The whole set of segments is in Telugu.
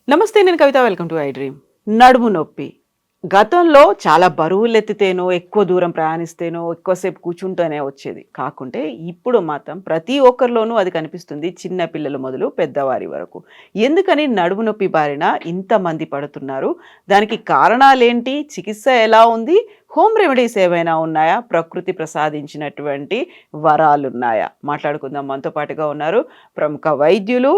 నమస్తే, నేను Kavitha. Welcome to iDream. నడుము నొప్పి గతంలో చాలా బరువులెత్తితేనో, ఎక్కువ దూరం ప్రయాణిస్తేనో, ఎక్కువసేపు కూర్చుంటేనే వచ్చేది. కాకుంటే ఇప్పుడు మాత్రం ప్రతి ఒక్కరిలోనూ అది కనిపిస్తుంది. చిన్న పిల్లలు మొదలు పెద్దవారి వరకు. ఎందుకని నడుము నొప్పి బారిన ఇంతమంది పడుతున్నారు? దానికి కారణాలేంటి? చికిత్స ఎలా ఉంది? హోమ్ రెమెడీస్ ఏవైనా ఉన్నాయా? ప్రకృతి ప్రసాదించినటువంటి వరాలున్నాయా? మాట్లాడుకుందాం. మనతో పాటుగా ఉన్నారు ప్రముఖ వైద్యులు,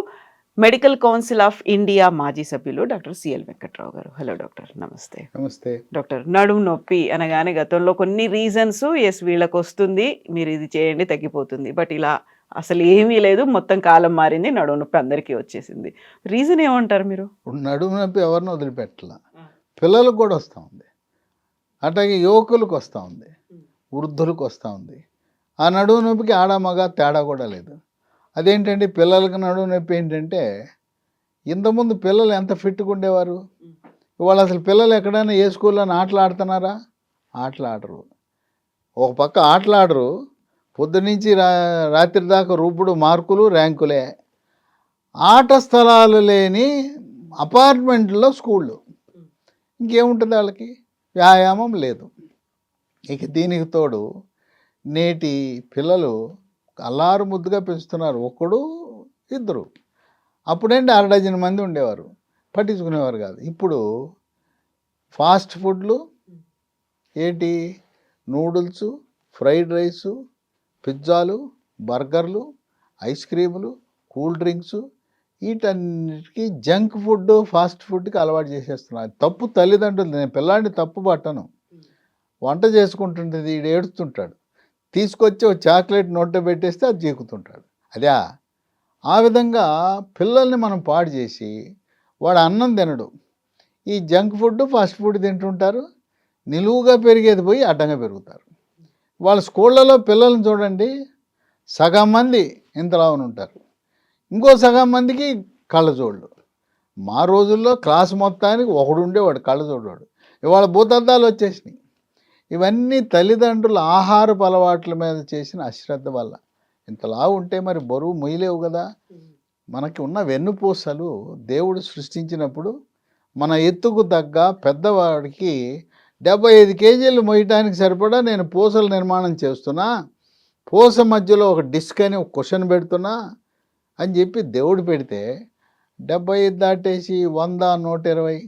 మెడికల్ కౌన్సిల్ ఆఫ్ ఇండియా మాజీ సభ్యులు డాక్టర్ సిఎల్ వెంకట్రావు గారు. హలో డాక్టర్, నమస్తే. నమస్తే డాక్టర్, నడుము నొప్పి అనగానే గతంలో కొన్ని రీజన్స్, ఎస్ వీళ్ళకి వస్తుంది, మీరు ఇది చేయండి తగ్గిపోతుంది, బట్ ఇలా అసలు ఏమీ లేదు, మొత్తం కాలం మారింది, నడుము నొప్పి అందరికీ వచ్చేసింది. రీజన్ ఏమంటారు మీరు? నడుము నొప్పి ఎవరిని వదిలిపెట్టలా, పిల్లలకు కూడా వస్తూ ఉంది, అట్లాగే యువకులకు వస్తూ ఉంది, వృద్ధులకు వస్తూ ఉంది. ఆ నడుము నొప్పికి ఆడ మగ తేడా కూడా లేదు. అదేంటంటే పిల్లలకు నడుము నొప్పి ఏంటంటే, ఇంతకుముందు పిల్లలు ఎంత ఫిట్గా ఉండేవారు, ఇవాళ అసలు పిల్లలు ఎక్కడైనా ఏ స్కూల్లో ఆటలు ఆడుతున్నారా? ఆటలు ఆడరు. ఒక పక్క ఆటలు ఆడరు, పొద్దునుంచి రాత్రి దాకా రూపుడు మార్కులు ర్యాంకులే. ఆట స్థలాలు లేని అపార్ట్మెంట్లో స్కూళ్ళు, ఇంకేముంటుంది వాళ్ళకి? వ్యాయామం లేదు. ఇక దీనికి తోడు నేటి పిల్లలు అల్లారు ముద్దుగా పెంచుతున్నారు, ఒకడు ఇద్దరు. అప్పుడేంటి 6 మంది ఉండేవారు, పట్టించుకునేవారు కాదు. ఇప్పుడు ఫాస్ట్ ఫుడ్లు ఏంటి, నూడిల్స్, ఫ్రైడ్ రైసు, పిజ్జాలు, బర్గర్లు, ఐస్ క్రీములు, కూల్ డ్రింక్స్, వీటన్నిటికీ జంక్ ఫుడ్, ఫాస్ట్ ఫుడ్కి అలవాటు చేసేస్తున్నారు. తప్పు తల్లిదండ్రులు. నేను పిల్లాడిని తప్పు పట్టను. వంట చేసుకుంటుంటుంది, ఈడు ఏడుస్తుంటాడు, తీసుకొచ్చి ఒక చాక్లెట్ నోట్లో పెట్టేస్తే అది జీకుతుంటాడు. అదే ఆ విధంగా పిల్లల్ని మనం పాడు చేసి, వాడు అన్నం తినడు, ఈ జంక్ ఫుడ్, ఫాస్ట్ ఫుడ్ తింటుంటారు. నిలువుగా పెరిగేది పోయి అడ్డంగా పెరుగుతారు. వాళ్ళ స్కూళ్ళలో పిల్లల్ని చూడండి, సగం మంది ఇంతలావున ఉంటారు, ఇంకో సగం మందికి కళ్ళజోళ్ళు. మా రోజుల్లో క్లాస్ మొత్తానికి ఒకడు ఉండేవాడు కళ్ళజోడు. ఇవాళ భూతద్దాలు వచ్చేసినాయి. ఇవన్నీ తల్లిదండ్రుల ఆహారపు అలవాట్ల మీద చేసిన అశ్రద్ధ వల్ల. ఇంతలా ఉంటే మరి బరువు మొయ్యలేవు కదా. మనకి ఉన్న వెన్నుపూసలు దేవుడు సృష్టించినప్పుడు మన ఎత్తుకు తగ్గ పెద్దవాడికి 75 కేజీలు మొయ్యటానికి సరిపడా నేను పూసల నిర్మాణం చేస్తున్నా, పూస మధ్యలో ఒక డిస్క్ అని ఒక కుషన్ పెడుతున్నా అని చెప్పి దేవుడు పెడితే, 75 దాటేసి 100, 120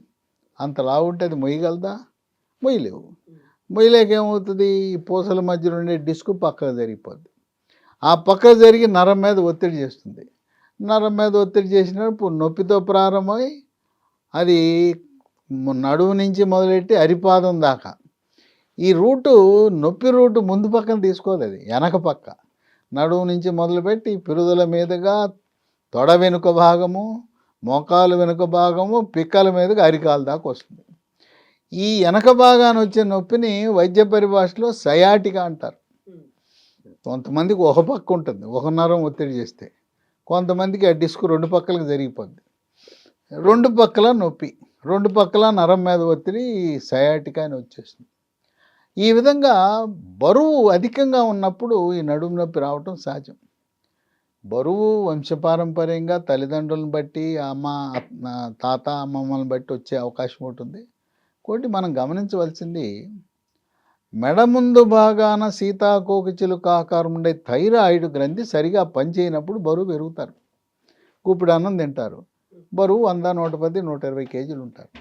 అంతలా ఉంటే అది మొయ్యగలదా? మొయ్యలేవు. మొయ్యలేకేమవుతుంది, ఈ పూసల మధ్యలో ఉండే డిస్క్ పక్కకు జరిగిపోద్ది. ఆ పక్క జరిగి నరం మీద ఒత్తిడి చేస్తుంది. నరం మీద ఒత్తిడి చేసినప్పుడు నొప్పితో ప్రారంభమై అది నడుము నుంచి మొదలెట్టి అరిపాదం దాకా ఈ రూటు, నొప్పి రూటు ముందు పక్కన తీసుకోదు, అది వెనక పక్క. నడుము నుంచి మొదలుపెట్టి పిరుదల మీదుగా తొడ వెనుక భాగము, మోకాలు వెనుక భాగము, పిక్కల మీదుగా అరికాల దాకా వస్తుంది. ఈ వెనక భాగాన్ని వచ్చే నొప్పిని వైద్య పరిభాషలో సయాటికా అంటారు. కొంతమందికి ఒక పక్క ఉంటుంది, ఒక నరం ఒత్తిడి చేస్తే. కొంతమందికి ఆ డిస్క్ 2 పక్కలకు జరిగిపోద్ది. 2 పక్కల నొప్పి, 2 పక్కల నరం మీద ఒత్తిడి, సయాటికా అని వచ్చేస్తుంది. ఈ విధంగా బరువు అధికంగా ఉన్నప్పుడు ఈ నడుము నొప్పి రావటం సహజం. బరువు వంశపారంపర్యంగా తల్లిదండ్రులను బట్టి, తాత అమ్మమ్మలను బట్టి వచ్చే అవకాశం ఉంటుంది. ఇంకోటి మనం గమనించవలసింది, మెడ ముందు భాగాన సీతాకోకచిలుక ఆకారం ఉండే థైరాయిడ్ గ్రంథి సరిగా పనిచేయనప్పుడు బరువు పెరుగుతారు. కూపిడి అన్నం తింటారు, బరువు 100, 110, 120 కేజీలు ఉంటారు.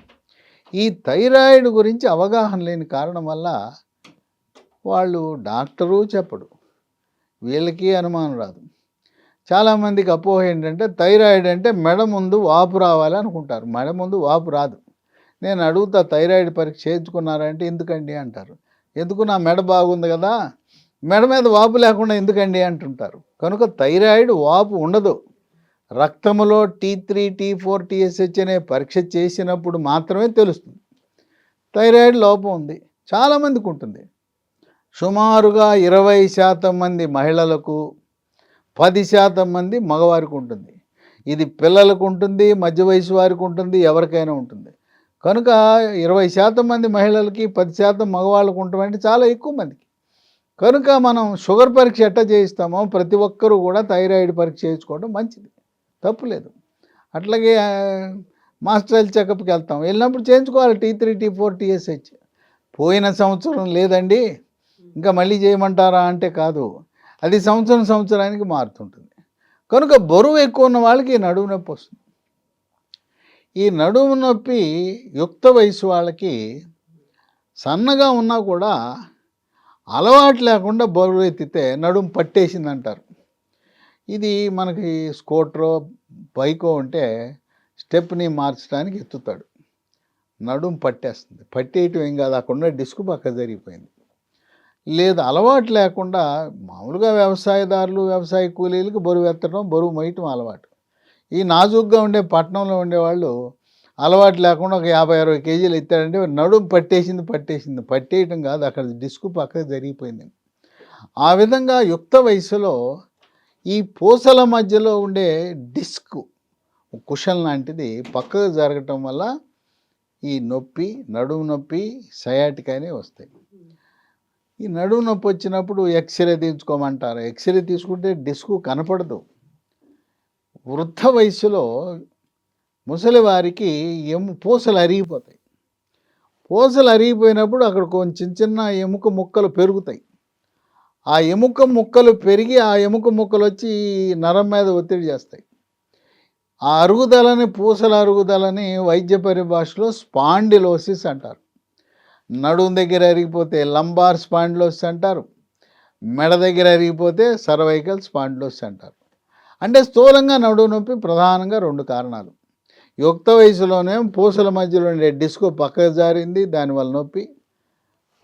ఈ థైరాయిడ్ గురించి అవగాహన లేని కారణం వల్ల వాళ్ళు డాక్టరు చెప్పడు, వీళ్ళకి అనుమానం రాదు. చాలామందికి అపోహ ఏంటంటే, థైరాయిడ్ అంటే మెడ ముందు వాపు రావాలి అనుకుంటారు. మెడ ముందు వాపు రాదు. నేను అడుగుతా, థైరాయిడ్ పరీక్ష చేయించుకున్నారంటే ఎందుకండి అంటారు. ఎందుకు, నా మెడ బాగుంది కదా, మెడ మీద వాపు లేకుండా ఎందుకండి అంటుంటారు. కనుక థైరాయిడ్ వాపు ఉండదు. రక్తంలో T3, T4, TSH అనే పరీక్ష చేసినప్పుడు మాత్రమే తెలుస్తుంది థైరాయిడ్ లోపం ఉంది. చాలామందికి ఉంటుంది. సుమారుగా 20% మంది మహిళలకు, 10% మంది మగవారికి ఉంటుంది. ఇది పిల్లలకు ఉంటుంది, మధ్య వయసు వారికి ఉంటుంది, ఎవరికైనా ఉంటుంది. కనుక 20% మంది మహిళలకి, 10% మగవాళ్ళకు ఉండటం అంటే చాలా ఎక్కువ మందికి. కనుక మనం షుగర్ పరీక్ష ఎట్లా చేయిస్తామో ప్రతి ఒక్కరూ కూడా థైరాయిడ్ పరీక్ష చేయించుకోవడం మంచిది, తప్పులేదు. అట్లాగే మాస్టర్ హెల్త్ చెకప్కి వెళ్తాం, వెళ్ళినప్పుడు చేయించుకోవాలి T3 T4 TSH. పోయిన సంవత్సరం లేదండి ఇంకా మళ్ళీ చేయమంటారా అంటే కాదు, అది సంవత్సరానికి మారుతుంటుంది. కనుక బరువు ఎక్కువ ఉన్న వాళ్ళకి నడుము నొప్పి వస్తుంది. ఈ నడుము నొప్పి యుక్త వయసు వాళ్ళకి సన్నగా ఉన్నా కూడా అలవాటు లేకుండా బరువు ఎత్తితే నడుము పట్టేసింది అంటారు. ఇది మనకి స్కూటరో బైకో ఉంటే స్టెప్ని మార్చడానికి ఎత్తుతాడు, నడుము పట్టేస్తుంది. పట్టేయటం ఏం కాదు, అక్కడ డిస్క్ పక్క జరిగిపోయింది. లేదు అలవాటు లేకుండా మామూలుగా వ్యవసాయదారులు వ్యవసాయ కూలీలకు బరువు ఎత్తడం బరువు మోయటం అలవాటు. ఈ నాజుగ్గా ఉండే పట్టణంలో ఉండేవాళ్ళు అలవాటు లేకుండా ఒక 50-60 కేజీలు ఎత్తాడంటే నడుము పట్టేసింది. పట్టేయటం కాదు, అక్కడ డిస్క్ పక్కకు జరిగిపోయింది. ఆ విధంగా యుక్త వయసులో ఈ పూసల మధ్యలో ఉండే డిస్క్ కుషన్ లాంటిది పక్కకు జరగటం వల్ల ఈ నొప్పి, నడుము నొప్పి, సయాటికా అనేవి వస్తాయి. ఈ నడుము నొప్పి వచ్చినప్పుడు ఎక్స్రే తీయించుకోమంటారు. ఎక్స్రే తీసుకుంటే డిస్క్ కనపడదు. వృద్ధ వయసులో ముసలి వారికి పూసలు అరిగిపోతాయి. పూసలు అరిగిపోయినప్పుడు అక్కడ కొంచెం చిన్న ఎముక ముక్కలు పెరుగుతాయి. ఆ ఎముక ముక్కలు పెరిగి ఆ ఎముక ముక్కలు వచ్చి నరం మీద ఒత్తిడి చేస్తాయి. ఆ అరుగుదలని, పూసల అరుగుదలని వైద్య పరిభాషలో స్పాండిలోసిస్ అంటారు. నడుము దగ్గర అరిగిపోతే లంబార్ స్పాండిలోసిస్ అంటారు, మెడ దగ్గర అరిగిపోతే సర్వైకల్ స్పాండిలోసిస్ అంటారు. అంటే స్థూలంగా నడుము నొప్పి ప్రధానంగా 2 కారణాలు. యుక్త వయసులోనే పూసల మధ్యలో ఉండే డిస్క్ పక్కకు జారింది, దానివల్ల నొప్పి.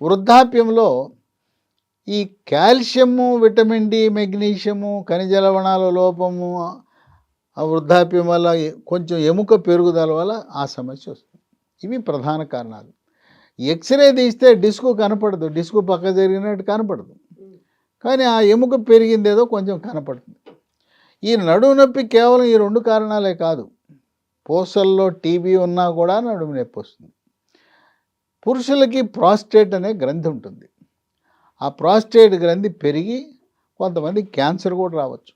వృద్ధాప్యంలో ఈ కాల్షియము, విటమిన్ డి, మెగ్నీషియము, ఖనిజ లవణాల లోపము, ఆ వృద్ధాప్యం వల్ల కొంచెం ఎముక పెరుగుదల వల్ల ఆ సమస్య వస్తుంది. ఇవి ప్రధాన కారణాలు. ఎక్స్రే తీస్తే డిస్క్ కనపడదు, డిస్క్ పక్క జరిగినట్టు కనపడదు, కానీ ఆ ఎముక పెరిగిందేదో కొంచెం కనపడుతుంది. ఈ నడుము నొప్పి కేవలం ఈ 2 కారణాలే కాదు, పూసల్లో టీబీ ఉన్నా కూడా నడుము నొప్పి వస్తుంది. పురుషులకి ప్రాస్టేట్ అనే గ్రంథి ఉంటుంది. ఆ ప్రాస్టేట్ గ్రంథి పెరిగి కొంతమంది క్యాన్సర్ కూడా రావచ్చు.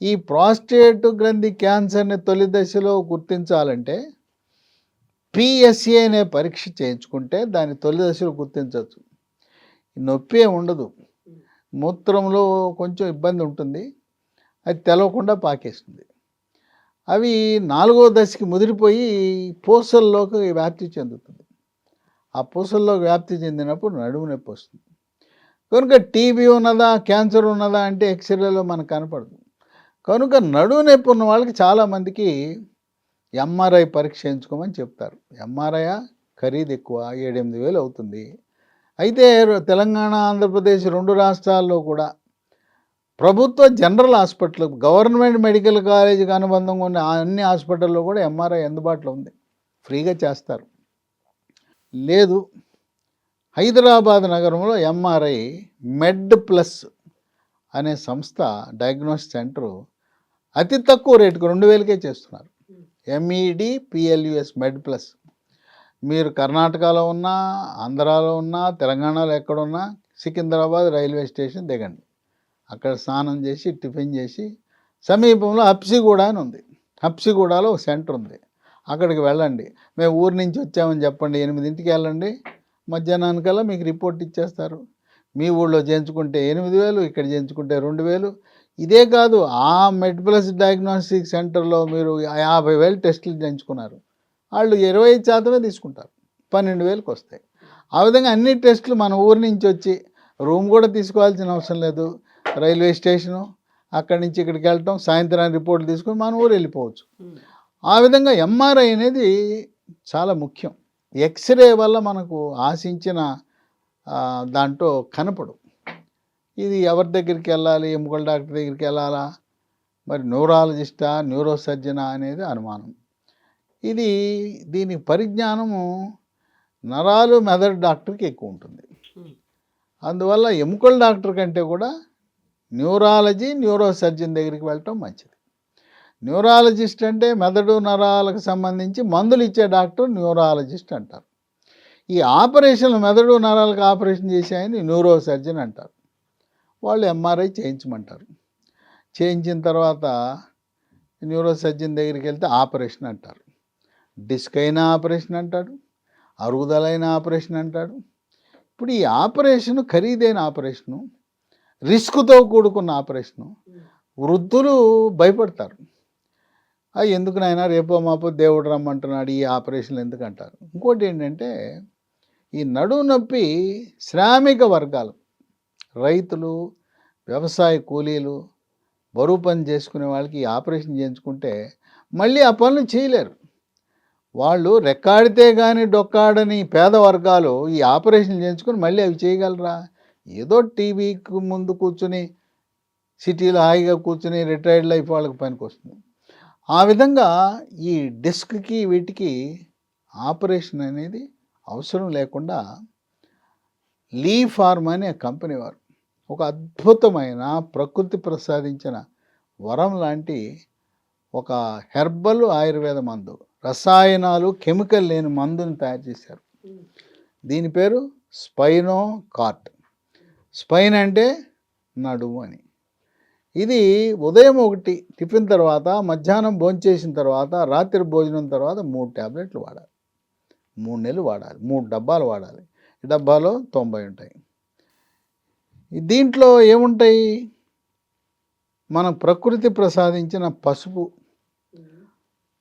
ఈ ప్రాస్టేట్ గ్రంథి క్యాన్సర్ని తొలి దశలో గుర్తించాలంటే PSA అనే పరీక్ష చేయించుకుంటే దాన్ని తొలి దశలో గుర్తించవచ్చు. నొప్పి ఉండదు, మూత్రంలో కొంచెం ఇబ్బంది ఉంటుంది, అది తెలవకుండా పాకేస్తుంది. అవి 4వ దశకి ముదిరిపోయి పూసల్లోకి వ్యాప్తి చెందుతుంది. ఆ పూసల్లోకి వ్యాప్తి చెందినప్పుడు నడుము నొప్పి వస్తుంది. కనుక టీబీ ఉన్నదా, క్యాన్సర్ ఉన్నదా అంటే ఎక్స్రేలో మనకు కనపడదు. కనుక నడుము నొప్పి ఉన్న వాళ్ళకి చాలామందికి MRI పరీక్ష చేయించుకోమని చెప్తారు. MRI ఖరీదు ఎక్కువ, 7-8 వేలు అవుతుంది. అయితే తెలంగాణ, ఆంధ్రప్రదేశ్ 2 రాష్ట్రాల్లో కూడా ప్రభుత్వ జనరల్ హాస్పిటల్, గవర్నమెంట్ మెడికల్ కాలేజీకి అనుబంధంగా ఉన్న అన్ని హాస్పిటల్లో కూడా MRI అందుబాటులో ఉంది, ఫ్రీగా చేస్తారు. లేదు హైదరాబాద్ నగరంలో MRI మెడ్ ప్లస్ అనే సంస్థ డయాగ్నోస్టిక్ సెంటరు అతి తక్కువ రేటుకు 2000కే చేస్తున్నారు. MEDPLUS మెడ్ ప్లస్. మీరు కర్ణాటకలో ఉన్నా, ఆంధ్రాలో ఉన్నా, తెలంగాణలో ఎక్కడున్నా సికింద్రాబాద్ రైల్వే స్టేషన్ దిగండి, అక్కడ స్నానం చేసి టిఫిన్ చేసి సమీపంలో హబ్సిగూడ అని ఉంది, హబ్సిగూడలో ఒక సెంటర్ ఉంది, అక్కడికి వెళ్ళండి. మేము ఊరి నుంచి వచ్చామని చెప్పండి, 8ంటికి వెళ్ళండి, మధ్యాహ్నానికల్లా మీకు రిపోర్ట్ ఇచ్చేస్తారు. మీ ఊళ్ళో చేయించుకుంటే 8,000, ఇక్కడ చేయించుకుంటే 2,000. ఇదే కాదు, ఆ మెడ్ ప్లస్ డయాగ్నోస్టిక్ సెంటర్లో మీరు 50,000 టెస్టులు చేయించుకున్నారు, వాళ్ళు 25% తీసుకుంటారు, 12,000కి వస్తాయి. ఆ విధంగా అన్ని టెస్టులు మన ఊరి నుంచి వచ్చి రూమ్ కూడా తీసుకోవాల్సిన అవసరం లేదు, రైల్వే స్టేషను, అక్కడి నుంచి ఇక్కడికి వెళ్ళటం, సాయంత్రానికి రిపోర్ట్లు తీసుకొని మన ఊరు వెళ్ళిపోవచ్చు. ఆ విధంగా MRI అనేది చాలా ముఖ్యం. ఎక్స్రే వల్ల మనకు ఆశించిన దాంట్లో కనపడు. ఇది ఎవరి దగ్గరికి వెళ్ళాలి, ఎముకల డాక్టర్ దగ్గరికి వెళ్ళాలా, మరి న్యూరాలజిస్టా, న్యూరో సర్జనా అనేది అనుమానం. దీని పరిజ్ఞానము నరాలు మెదడు డాక్టర్కి ఎక్కువ ఉంటుంది. అందువల్ల ఎముకల డాక్టర్ కంటే కూడా న్యూరాలజీ, న్యూరో సర్జన్ దగ్గరికి వెళ్ళటం మంచిది. న్యూరాలజిస్ట్ అంటే మెదడు నరాలకు సంబంధించి మందులు ఇచ్చే డాక్టర్ న్యూరాలజిస్ట్ అంటారు. ఈ ఆపరేషన్లు మెదడు నరాలకు ఆపరేషన్ చేసే ఆయన న్యూరో సర్జన్ అంటారు. వాళ్ళు ఎంఆర్ఐ చేయించమంటారు. చేయించిన తర్వాత న్యూరో సర్జన్ దగ్గరికి వెళ్తే ఆపరేషన్ అంటారు. డిస్క్ అయినా ఆపరేషన్ అంటాడు, అరుగుదలైన ఆపరేషన్ అంటాడు. ఇప్పుడు ఈ ఆపరేషన్ ఖరీదైన ఆపరేషను, రిస్క్తో కూడుకున్న ఆపరేషను. వృద్ధులు భయపడతారు. ఎందుకు నాయనా రేపో మాపో దేవుడు రమ్మంటున్నాడు, ఈ ఆపరేషన్లు ఎందుకు అంటారు. ఇంకోటి ఏంటంటే ఈ నడుము నొప్పి శ్రామిక వర్గాలు, రైతులు, వ్యవసాయ కూలీలు, బరువు పని చేసుకునే వాళ్ళకి ఈ ఆపరేషన్ చేయించుకుంటే మళ్ళీ ఆ పనులు చేయలేరు. వాళ్ళు రెక్కాడితే కానీ డొక్కాడని పేద వర్గాలు ఈ ఆపరేషన్ చేయించుకొని మళ్ళీ అవి చేయగలరా? ఏదో టీవీకి ముందు కూర్చుని సిటీలో హాయిగా కూర్చుని రిటైర్డ్ లైఫ్ వాళ్ళకి పనికి వస్తుంది. ఆ విధంగా ఈ డిస్క్కి వీటికి ఆపరేషన్ అనేది అవసరం లేకుండా లీ ఫార్మ్ అనే కంపెనీ వారు ఒక అద్భుతమైన ప్రకృతి ప్రసాదించిన వరం లాంటి ఒక హెర్బల్ ఆయుర్వేద మందు, రసాయనాలు, కెమికల్ లేని మందుని తయారు చేశారు. దీని పేరు స్పైనో కార్ట్. స్పైన్ అంటే నడుము అని. ఇది ఉదయం 1 టిఫిన్ తర్వాత, మధ్యాహ్నం భోంచేసిన తర్వాత, రాత్రి భోజనం తర్వాత 3 ట్యాబ్లెట్లు వాడాలి. 3 నెలలు వాడాలి. 3 డబ్బాలు వాడాలి. ఈ డబ్బాలో 90 ఉంటాయి. దీంట్లో ఏముంటాయి? మన ప్రకృతి ప్రసాదించిన పసుపు,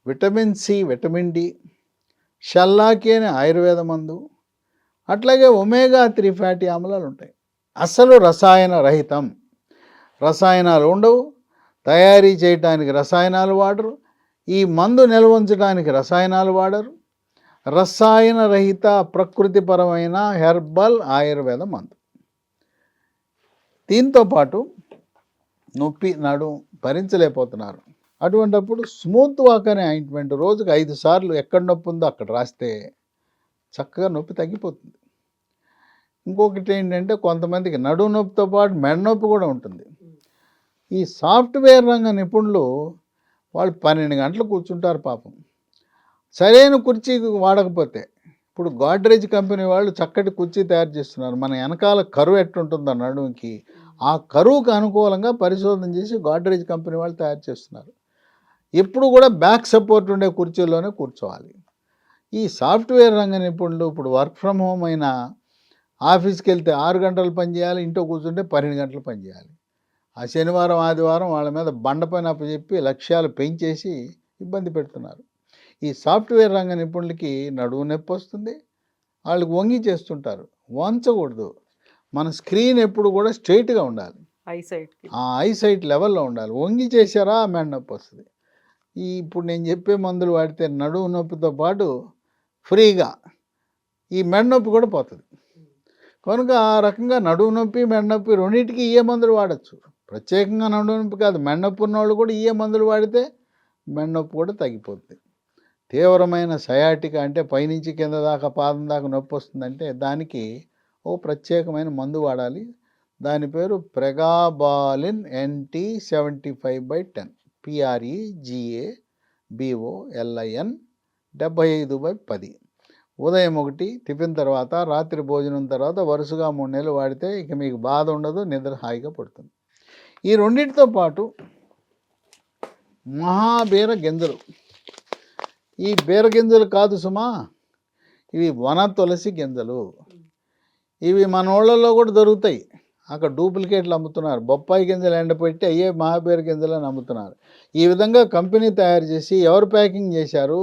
విటమిన్ సి, విటమిన్ డి, షల్లాకి అనే ఆయుర్వేద మందు, అట్లాగే ఒమేగా 3 ఫ్యాటీ ఆమ్లాలు ఉంటాయి. అసలు రసాయన రహితం. రసాయనాలు ఉండవు, తయారీ చేయడానికి రసాయనాలు వాడరు, ఈ మందు నిల్వ ఉంచడానికి రసాయనాలు వాడరు. రసాయన రహిత ప్రకృతిపరమైన హెర్బల్ ఆయుర్వేద మందు. దీంతో పాటు నొప్పి, నడుము భరించలేకపోతున్నారు. అటువంటప్పుడు స్మూత్ వాక్ అనే ఆయింట్మెంట్ రోజుకు 5 సార్లు ఎక్కడ నొప్పి ఉందో అక్కడ రాస్తే చక్కగా నొప్పి తగ్గిపోతుంది. ఇంకొకటి ఏంటంటే కొంతమందికి నడుము నొప్పితో పాటు మెడ నొప్పి కూడా ఉంటుంది. ఈ సాఫ్ట్వేర్ రంగ నిపుణులు వాళ్ళు 12 గంటలు కూర్చుంటారు పాపం. సరైన కుర్చీ వాడకపోతే, ఇప్పుడు గోడ్రేజ్ కంపెనీ వాళ్ళు చక్కటి కుర్చీ తయారు చేస్తున్నారు. మన వెనకాల కరువు ఎట్టుంటుందో నడుముకి, ఆ కరువుకు అనుకూలంగా పరిశోధన చేసి గోడ్రేజ్ కంపెనీ వాళ్ళు తయారు చేస్తున్నారు. ఎప్పుడు కూడా బ్యాక్ సపోర్ట్ ఉండే కుర్చీలోనే కూర్చోవాలి. ఈ సాఫ్ట్వేర్ రంగ నిపుణులు ఇప్పుడు వర్క్ ఫ్రమ్ హోమ్ అయినా ఆఫీస్కి వెళ్తే 6 గంటలు పనిచేయాలి, ఇంట్లో కూర్చుంటే 12 గంటలు పనిచేయాలి. ఆ శనివారం, ఆదివారం వాళ్ళ మీద బండ పని అప్పచెప్పి లక్ష్యాలు పెంచేసి ఇబ్బంది పెడుతున్నారు. ఈ సాఫ్ట్వేర్ రంగ నిపుణులకి నడుము నొప్పి వస్తుంది, వాళ్ళకి వంగి చేస్తుంటారు. వంచకూడదు. మన స్క్రీన్ ఎప్పుడు కూడా స్ట్రైట్గా ఉండాలి, ఆ ఐసైట్ లెవెల్లో ఉండాలి. వంగి చేశారా మెడ నొప్పి వస్తుంది. ఇప్పుడు నేను చెప్పే మందులు వాడితే నడుము నొప్పితో పాటు ఫ్రీగా ఈ మెడ నొప్పి కూడా పోతుంది. కనుక ఆ రకంగా నడుము నొప్పి, మెడ నొప్పి రెండింటికి ఏ మందులు వాడచ్చు. ప్రత్యేకంగా నడుము నొప్పి కాదు, మెడ నొప్పి ఉన్నవాళ్ళు కూడా ఏ మందులు వాడితే మెడ నొప్పి కూడా తగ్గిపోతుంది. తీవ్రమైన సయాటిక అంటే పైనుంచి కింద దాకా పాదం దాకా నొప్పి వస్తుందంటే దానికి ఓ ప్రత్యేకమైన మందు వాడాలి. దాని పేరు ప్రెగాబాలిన్ NT 75/10, PREGABOLIN 75/10. ఉదయం 1 టిఫిన్ తర్వాత, రాత్రి భోజనం తర్వాత వరుసగా 3 నెలలు వాడితే ఇక మీకు బాధ ఉండదు, నిద్ర హాయిగా పడుతుంది. ఈ రెండింటితో పాటు మహాబీర గింజలు. ఈ బీర గింజలు కాదు సుమా, ఇవి వన తులసి గింజలు. ఇవి మన ఊళ్ళల్లో కూడా దొరుకుతాయి. అక్కడ డూప్లికేట్లు అమ్ముతున్నారు. బొప్పాయి గింజలు ఎండపెట్టి అయ్యే మహాబీర గింజలు అని అమ్ముతున్నారు. ఈ విధంగా కంపెనీ తయారు చేసి ఎవరు ప్యాకింగ్ చేశారు,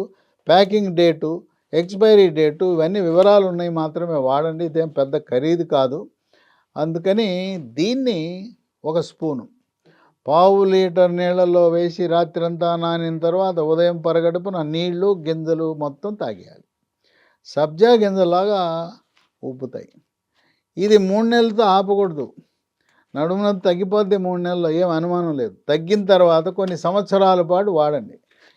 ప్యాకింగ్ డేటు, ఎక్స్పైరీ డేటు, ఇవన్నీ వివరాలు ఉన్నాయి, మాత్రమే వాడండి. ఇదేం పెద్ద ఖరీదు కాదు. అందుకని దీన్ని 1 స్పూను పావు లీటర్ నీళ్ళల్లో వేసి రాత్రంతా నానిన తర్వాత ఉదయం పరగడుపున నీళ్లు, గింజలు మొత్తం తాగేయాలి. సబ్జా గింజలాగా ఉబ్బుతాయి. ఇది 3 నెలలతో ఆపకూడదు. నడుము నొప్పి తగ్గిపోద్ది 3 నెలల్లో, ఏం అనుమానం లేదు. తగ్గిన తర్వాత కొన్ని సంవత్సరాల పాటు వాడండి.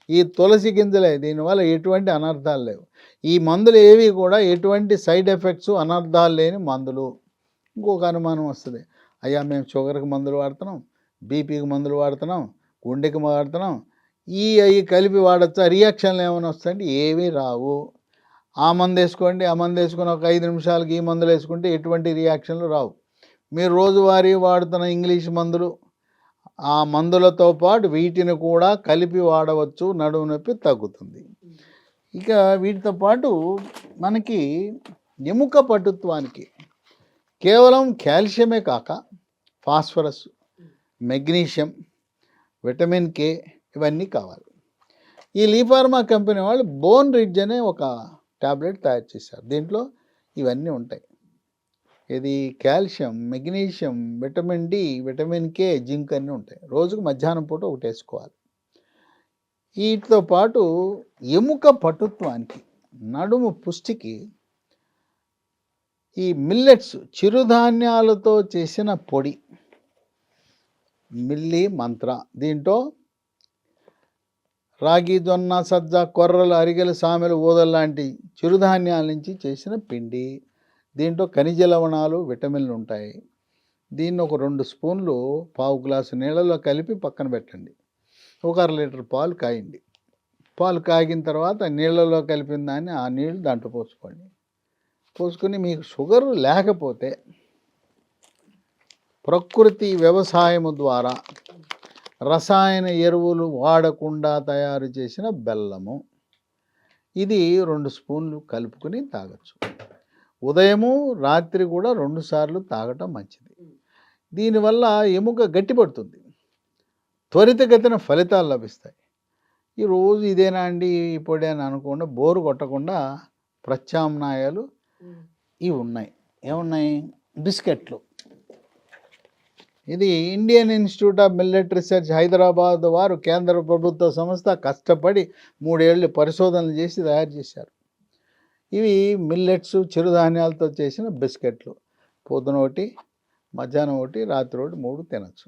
ఈ తులసి గింజలే, దీనివల్ల ఎటువంటి అనర్థాలు లేవు. ఈ మందులు ఏవి కూడా ఎటువంటి సైడ్ ఎఫెక్ట్స్, అనర్థాలు లేని మందులు. ఇంకొక అనుమానం వస్తుంది, అయ్యా మేము షుగర్కి మందులు వాడుతున్నాం, బీపీకి మందులు వాడుతున్నాం, గుండెకి వాడుతున్నాం, అవి కలిపి వాడచ్చా, రియాక్షన్లు ఏమైనా వస్తాయంటే ఏమీ రావు. ఆ మందు వేసుకోండి, ఆ మందు వేసుకుని ఒక 5 నిమిషాలకి ఈ మందులు వేసుకుంటే ఎటువంటి రియాక్షన్లు రావు. మీరు రోజువారీ వాడుతున్న ఇంగ్లీష్ మందులు, ఆ మందులతో పాటు వీటిని కూడా కలిపి వాడవచ్చు, నడుము నొప్పి తగ్గుతుంది. ఇక వీటితో పాటు మనకి ఎముక పటుత్వానికి కేవలం కాల్షియమే కాక ఫాస్ఫరస్, మెగ్నీషియం, విటమిన్ కే ఇవన్నీ కావాలి. ఈ లీఫార్మా కంపెనీ వాళ్ళు బోన్ రిడ్జ్ అనే ఒక టాబ్లెట్ తయారు చేశారు. దీంట్లో ఇవన్నీ ఉంటాయి. ఇది calcium, magnesium, vitamin D, vitamin K, zinc అన్నీ ఉంటాయి. రోజుకు మధ్యాహ్నం పూట ఒకటి వేసుకోవాలి. వీటితో పాటు ఎముక పటుత్వానికి, నడుము పుష్టికి ఈ మిల్లెట్స్, చిరుధాన్యాలతో చేసిన పొడి, మిల్లీ మంత్ర, దీంట్లో రాగి, జొన్న, సజ్జ, కొర్రలు, అరిగెలు, సామెలు, ఊదలు లాంటి చిరుధాన్యాల నుంచి చేసిన పిండి. దీంట్లో ఖనిజ లవణాలు, విటమిన్లు ఉంటాయి. దీన్ని ఒక 2 స్పూన్లు పావు గ్లాసు నీళ్ళలో కలిపి పక్కన పెట్టండి. ఒక 1/2 లీటర్ పాలు కాయండి. పాలు కాగిన తర్వాత నీళ్ళలో కలిపిన దాన్ని ఆ నీళ్ళు దాంట్లో పోసుకోండి. పోసుకొని మీకు షుగర్ లేకపోతే ప్రకృతి వ్యవసాయము ద్వారా రసాయన ఎరువులు వాడకుండా తయారు చేసిన బెల్లము, ఇది 2 స్పూన్లు కలుపుకొని తాగొచ్చు. ఉదయము రాత్రి కూడా 2 సార్లు తాగటం మంచిది. దీనివల్ల ఎముక గట్టిపడుతుంది, త్వరితగతిన ఫలితాలు లభిస్తాయి. ఈ రోజు ఇదేనా అండి ఈ పొడి అని అనుకుండా బోరు కొట్టకుండా ప్రత్యామ్నాయాలు ఇవి ఉన్నాయి. ఏమున్నాయి? బిస్కెట్లు. ఇది Indian institute of millet research Hyderabad వారు, కేంద్ర ప్రభుత్వ సంస్థ, కష్టపడి 3 ఏళ్ళు పరిశోధనలు చేసి తయారు చేశారు. ఇవి మిల్లెట్స్, చిరుధాన్యాలతో చేసిన బిస్కెట్లు. పొద్దున ఒకటి, మధ్యాహ్నం ఒకటి, రాత్రి ఒకటి, 3 తినచ్చు.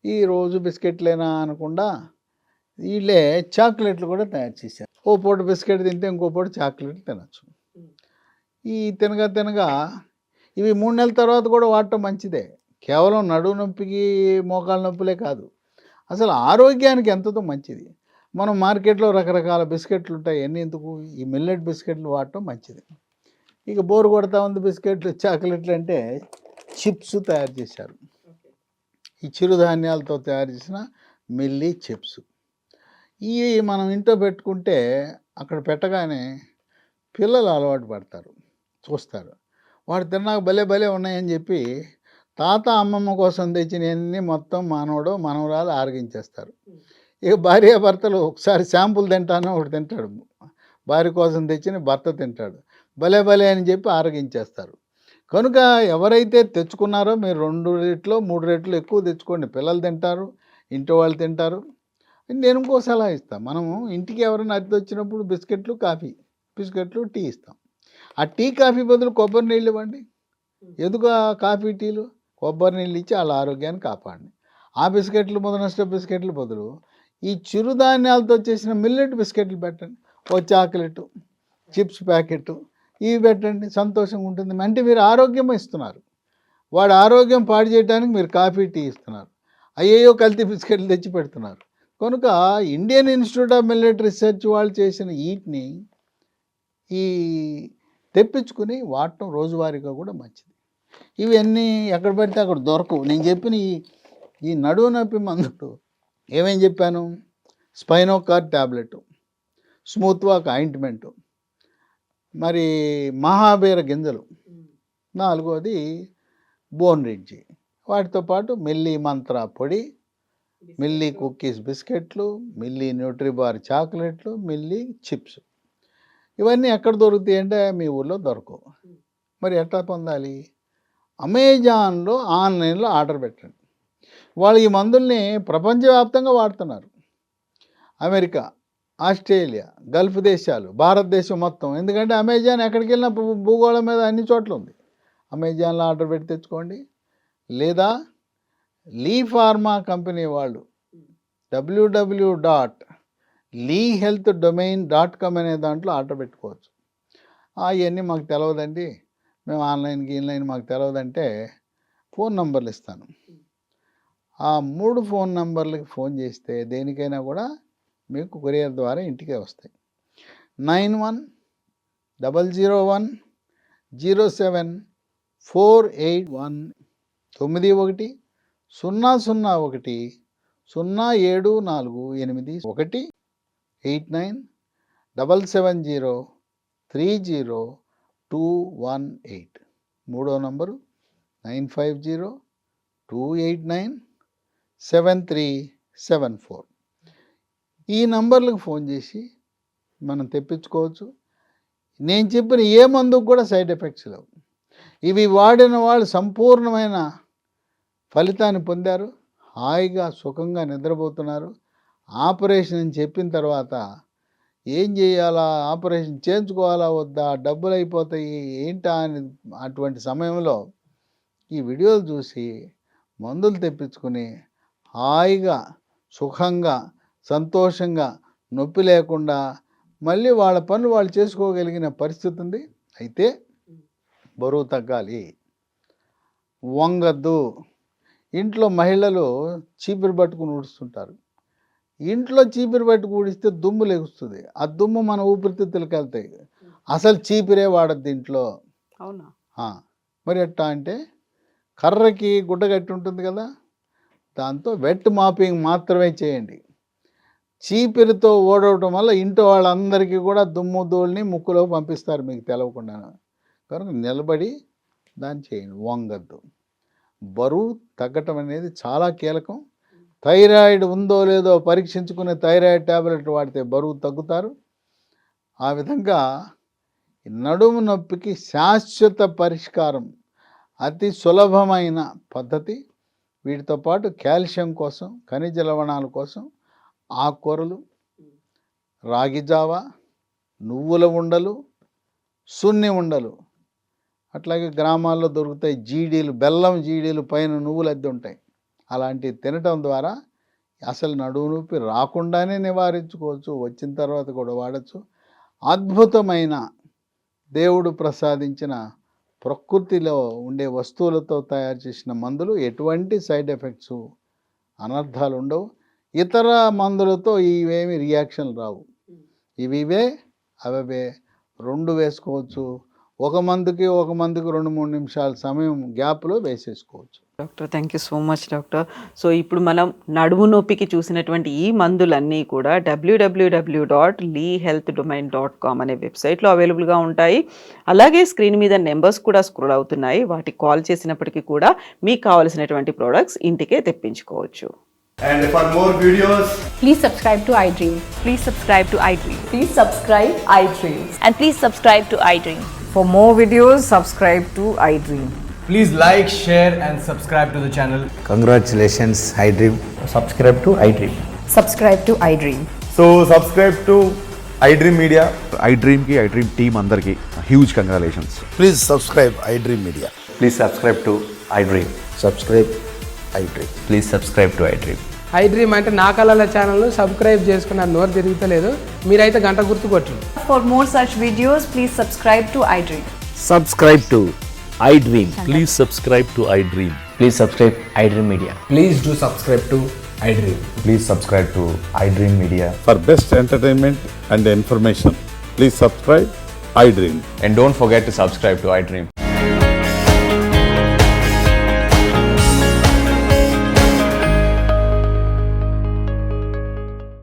ఈ రోజు బిస్కెట్లేనా అనకుండా వీళ్ళే చాక్లెట్లు కూడా తయారు చేశారు. ఓ పూట బిస్కెట్ తింటే ఇంకో పూట చాక్లెట్ తినచ్చు. ఈ తినగా ఇవి 3 నెలల తర్వాత కూడా వాడటం మంచిదే. కేవలం నడుము నొప్పికి, మోకాళ్ళ నొప్పులే కాదు, అసలు ఆరోగ్యానికి ఎంతతో మంచిది. మనం మార్కెట్లో రకరకాల బిస్కెట్లు ఉంటాయి, అన్నీ ఎందుకు? ఈ మిల్లెట్ బిస్కెట్లు వాడటం మంచిది. ఇక బోరు కొడతా ఉంది బిస్కెట్లు, చాక్లెట్లు అంటే చిప్స్ తయారు చేశారు. ఈ చిరుధాన్యాలతో తయారు చేసిన మిల్లీ చిప్స్. ఇవి మనం ఇంట్లో పెట్టుకుంటే అక్కడ పెట్టగానే పిల్లలు అలవాటు పడతారు, చూస్తారు. వాడు తిన్నాక భలే ఉన్నాయని చెప్పి తాత, అమ్మమ్మ కోసం తెచ్చినవన్నీ మొత్తం మనవడు, మనవరాలు ఆరగించేస్తారు. ఇక భార్యాభర్తలు ఒకసారి శాంపుల్ తింటానో ఒకటి తింటాడు, భార్య కోసం తెచ్చిన భర్త తింటాడు, భలే అని చెప్పి ఆరగించేస్తారు. కనుక ఎవరైతే తెచ్చుకున్నారో మీరు 2 రెట్లు 3 రెట్లు ఎక్కువ తెచ్చుకోండి. పిల్లలు తింటారు, ఇంటి వాళ్ళు తింటారు. నేను ఇంకో సలహా ఇస్తాను. మనము ఇంటికి ఎవరైనా అతిథి వచ్చినప్పుడు బిస్కెట్లు, టీ ఇస్తాం. ఆ టీ, కాఫీ బదులు కొబ్బరి నీళ్ళు ఇవ్వండి. ఎందుకు ఆ కాఫీ, టీలు? కొబ్బరి నీళ్ళు ఇచ్చి వాళ్ళ ఆరోగ్యాన్ని కాపాడండి. ఆ బిస్కెట్లు, ముదనష్ట బిస్కెట్లు బదులు ఈ చిరుధాన్యాలతో చేసిన మిల్లెట్ బిస్కెట్లు పెట్టండి. ఓ చాక్లెట్, చిప్స్ ప్యాకెట్ ఇవి పెట్టండి, సంతోషంగా ఉంటుంది. అంటే మీరు ఆరోగ్యం ఇస్తున్నారు, వాడి ఆరోగ్యం పాడు చేయడానికి మీరు కాఫీ, టీ ఇస్తున్నారు. అయ్యో కల్తీ బిస్కెట్లు తెచ్చి పెడుతున్నారు. కనుక Indian institute of millet research వాళ్ళు చేసిన వీటిని ఈ తెప్పించుకుని వాడటం రోజువారీగా కూడా మంచిది. ఇవన్నీ ఎక్కడ పడితే అక్కడ దొరకవు. నేను చెప్పిన ఈ నడువు నొప్పి మందులు ఏమేం చెప్పాను? స్పైనోకార్ ట్యాబ్లెట్, స్మూత్ వాక్ ఆయింట్మెంటు, మరి మహాబీర గింజలు, 4వది బోన్ రిడ్జి, వాటితో పాటు మిల్లీ మంత్ర పొడి, మిల్లీ కుక్కీస్ బిస్కెట్లు, మిల్లీ న్యూట్రీబార్ చాక్లెట్లు, మిల్లీ చిప్స్. ఇవన్నీ ఎక్కడ దొరుకుతాయి అంటే మీ ఊళ్ళో దొరకవు. మరి ఎట్లా పొందాలి? అమెజాన్లో, ఆన్లైన్లో ఆర్డర్ పెట్టండి. వాళ్ళు ఈ మందుల్ని ప్రపంచవ్యాప్తంగా వాడుతున్నారు. అమెరికా, ఆస్ట్రేలియా, గల్ఫ్ దేశాలు, భారతదేశం మొత్తం. ఎందుకంటే అమెజాన్ ఎక్కడికి వెళ్ళినా భూగోళం మీద అన్ని చోట్ల ఉంది. అమెజాన్లో ఆర్డర్ పెట్టి తెచ్చుకోండి. లేదా లీఫార్మా కంపెనీ వాళ్ళు www.leehealthdomain.com అనే దాంట్లో ఆర్డర్ పెట్టుకోవచ్చు. అవన్నీ మాకు తెలియదండి, మేము ఆన్లైన్ మాకు తెలియదంటే ఫోన్ నంబర్లు ఇస్తాను. ఆ 3 ఫోన్ నంబర్లకి ఫోన్ చేస్తే దేనికైనా కూడా మీకు కొరియర్ ద్వారా ఇంటికే వస్తాయి. 9100107481. 91 001 0748 89 770 30218. మూడో నంబరు 950 289 7374. ఈ నంబర్లకు ఫోన్ చేసి మనం తెప్పించుకోవచ్చు. నేను చెప్పిన ఏ మందుకు కూడా సైడ్ ఎఫెక్ట్స్ లేవు. ఇవి వాడిన వాళ్ళు సంపూర్ణమైన ఫలితాన్ని పొందారు, హాయిగా సుఖంగా నిద్రపోతున్నారు. ఆపరేషన్ అని చెప్పిన తర్వాత ఏం చేయాలా, ఆపరేషన్ చేయించుకోవాలా వద్దా, డబ్బులు అయిపోతాయి ఏంటా అని అటువంటి సమయంలో ఈ వీడియోలు చూసి మందులు తెప్పించుకొని హాయిగా సుఖంగా సంతోషంగా నొప్పి లేకుండా మళ్ళీ వాళ్ళ పనులు వాళ్ళు చేసుకోగలిగిన పరిస్థితి ఉంది. అయితే బరువు తగ్గాలి, వంగద్దు. ఇంట్లో మహిళలు చీపిరి పట్టుకుని ఊడుస్తుంటారు. ఇంట్లో చీపిరి పట్టుకు ఊడిస్తే దుమ్ము లెగుస్తుంది. ఆ దుమ్ము మన ఊపిరితిత్తులకు వెళ్తాయి. అసలు చీపిరే వాడద్దు ఇంట్లో. అవునా? మరి ఎట్టా అంటే కర్రకి గుడ్డ కట్టి ఉంటుంది కదా, దాంతో వెట్ మాపింగ్ మాత్రమే చేయండి. చీపిరితో ఓడవటం వల్ల ఇంటి వాళ్ళందరికీ కూడా దుమ్ము ధూళిని ముక్కులో పంపిస్తారు మీకు తెలవకుండా. కనుక నిలబడి దాన్ని చేయండి, వంగద్దు. బరువు తగ్గటం అనేది చాలా కీలకం. థైరాయిడ్ ఉందో లేదో పరీక్షించుకునే థైరాయిడ్ ట్యాబ్లెట్ వాడితే బరువు తగ్గుతారు. ఆ విధంగా నడుము నొప్పికి శాశ్వత పరిష్కారం, అతి సులభమైన పద్ధతి. వీటితో పాటు కాల్షియం కోసం, ఖనిజ లవణాల కోసం ఆకుకూరలు, రాగి జావ, నువ్వుల ఉండలు, సున్ని ఉండలు, అట్లాగే గ్రామాల్లో దొరుకుతాయి జీడీలు, బెల్లం జీడీలు, పైన నువ్వులు అద్దె ఉంటాయి. అలాంటివి తినటం ద్వారా అసలు నడుము నొప్పి రాకుండానే నివారించుకోవచ్చు, వచ్చిన తర్వాత కూడా వాడచ్చు. అద్భుతమైన దేవుడు ప్రసాదించిన ప్రకృతిలో ఉండే వస్తువులతో తయారు చేసిన మందులు, ఎటువంటి సైడ్ ఎఫెక్ట్స్ అనర్థాలు ఉండవు. ఇతర మందులతో ఇవేమి రియాక్షన్లు రావు. ఇవే అవే రెండు వేసుకోవచ్చు. ఒక మందుకి 2-3 నిమిషాల సమయం గ్యాప్లో వేసేసుకోవచ్చు. Doctor, thank you so much doctor. So ఇప్పుడు మనం నడుము నొప్పికి చూసినటువంటి ఈ మందులన్నీ కూడా www.leehealthdomain.com అనే వెబ్సైట్లో అవైలబుల్గా ఉంటాయి. అలాగే స్క్రీన్ మీద నెంబర్స్ కూడా స్క్రోల్ అవుతున్నాయి. వాటికి కాల్ చేసినప్పటికీ కూడా మీకు కావాల్సినటువంటి ప్రోడక్ట్స్ ఇంటికే తెప్పించుకోవచ్చు. And for more videos, Please subscribe to iDream. Please subscribe to iDream. Please subscribe iDream. And please subscribe to iDream. For more videos, subscribe to iDream. please like, share and subscribe to the channel. Congratulations, iDream. Subscribe to iDream. Subscribe to iDream. So subscribe to iDream Media. iDream ki iDream team andarki huge congratulations. Please subscribe iDream Media. Please subscribe to iDream. Subscribe iDream. Please subscribe to iDream. iDream అంటే నా కళల ఛానల్ను సబ్స్క్రైబ్ చేసుకున్న నోరు తిరుగుతలేదు, మీరైతే గంట గుర్తు కొట్టండి. For more such videos, please subscribe to iDream. Subscribe to iDream. Please subscribe to iDream. Please subscribe iDream Media. Please do subscribe to iDream. Please subscribe to iDream Media. For best entertainment and information, please subscribe iDream. And don't forget to subscribe to iDream.